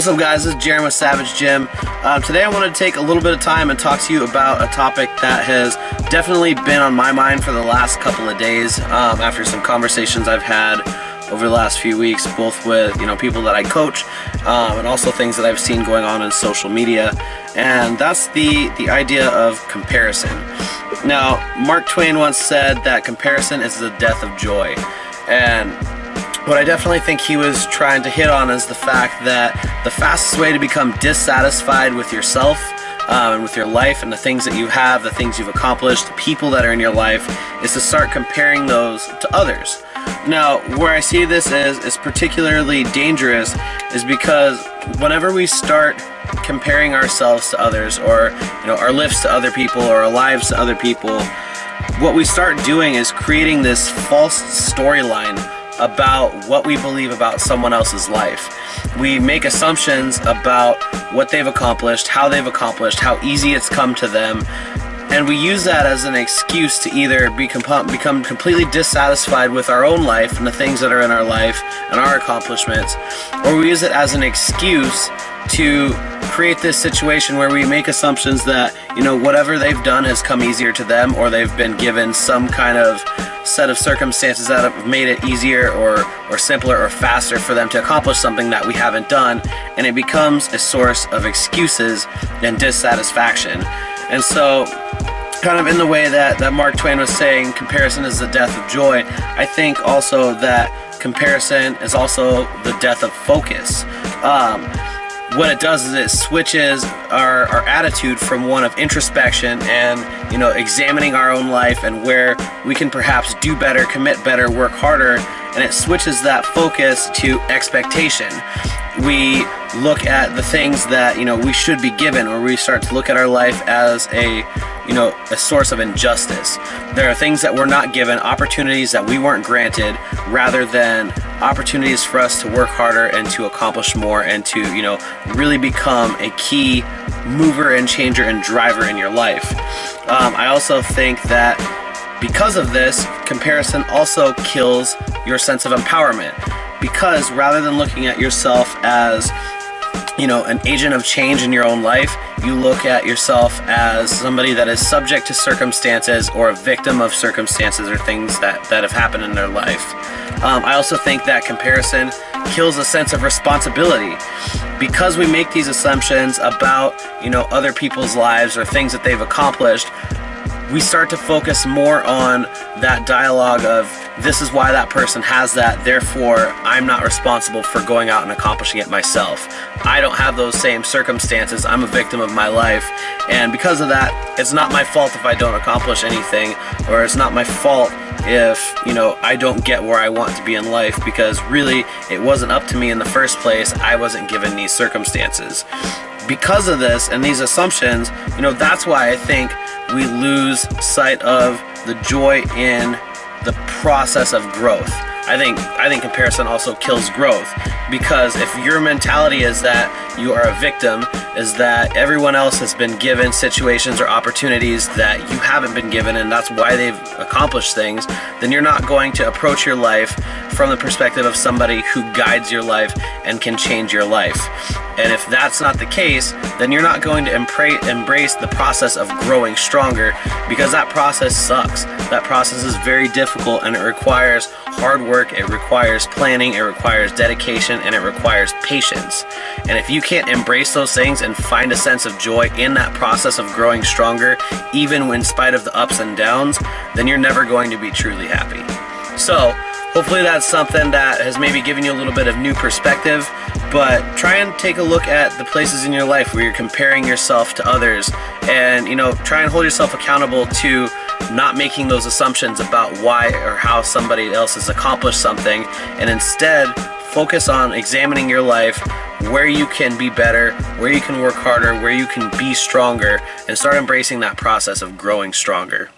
What's up, guys? This is Jeron with Savage Gym. Today I wanted to take a little bit of time and talk to you about a topic that has definitely been on my mind for the last couple of days after some conversations I've had over the last few weeks, both with people that I coach and also things that I've seen going on in social media, and that's the idea of comparison. Now, Mark Twain once said that comparison is the death of joy, and what I definitely think he was trying to hit on is the fact that the fastest way to become dissatisfied with yourself and with your life and the things that you have, the things you've accomplished, the people that are in your life, is to start comparing those to others. Now, where I see this is particularly dangerous is because whenever we start comparing ourselves to others, or our lifts to other people, or our lives to other people, what we start doing is creating this false storyline about what we believe about someone else's life. We make assumptions about what they've accomplished, how easy it's come to them, and we use that as an excuse to either become completely dissatisfied with our own life and the things that are in our life and our accomplishments, or we use it as an excuse to create this situation where we make assumptions that whatever they've done has come easier to them, or they've been given some kind of set of circumstances that have made it easier or simpler or faster for them to accomplish something that we haven't done, and it becomes a source of excuses and dissatisfaction. And so, kind of in the way that Mark Twain was saying comparison is the death of joy, I think also that comparison is also the death of focus. What it does is it switches our attitude from one of introspection and examining our own life and where we can perhaps do better, commit better, work harder, and it switches that focus to expectation. We look at the things that we should be given, or we start to look at our life as a source of injustice. There are things that we're not given, opportunities that we weren't granted, rather than opportunities for us to work harder and to accomplish more and to really become a key mover and changer and driver in your life. I also think that because of this, comparison also kills your sense of empowerment, because rather than looking at yourself as an agent of change in your own life, you look at yourself as somebody that is subject to circumstances or a victim of circumstances or things that have happened in their life. I also think that comparison kills a sense of responsibility, because we make these assumptions about other people's lives or things that they've accomplished. We start to focus more on that dialogue of, this is why that person has that, therefore I'm not responsible for going out and accomplishing it myself. I don't have those same circumstances, I'm a victim of my life, and because of that, it's not my fault if I don't accomplish anything, or it's not my fault if I don't get where I want to be in life, because really it wasn't up to me in the first place. I wasn't given these circumstances. Because of this and these assumptions, that's why I think we lose sight of the joy in the process of growth. I think comparison also kills growth, because if your mentality is that you are a victim, is that everyone else has been given situations or opportunities that you haven't been given, and that's why they've accomplished things, then you're not going to approach your life from the perspective of somebody who guides your life and can change your life. And if that's not the case, then you're not going to embrace the process of growing stronger, because that process sucks. That process is very difficult, and it requires hard work, it requires planning, it requires dedication, and it requires patience. And if you can't embrace those things and find a sense of joy in that process of growing stronger, even in spite of the ups and downs, then you're never going to be truly happy. So hopefully that's something that has maybe given you a little bit of new perspective, but try and take a look at the places in your life where you're comparing yourself to others, and try and hold yourself accountable to not making those assumptions about why or how somebody else has accomplished something, and instead focus on examining your life, where you can be better, where you can work harder, where you can be stronger, and start embracing that process of growing stronger.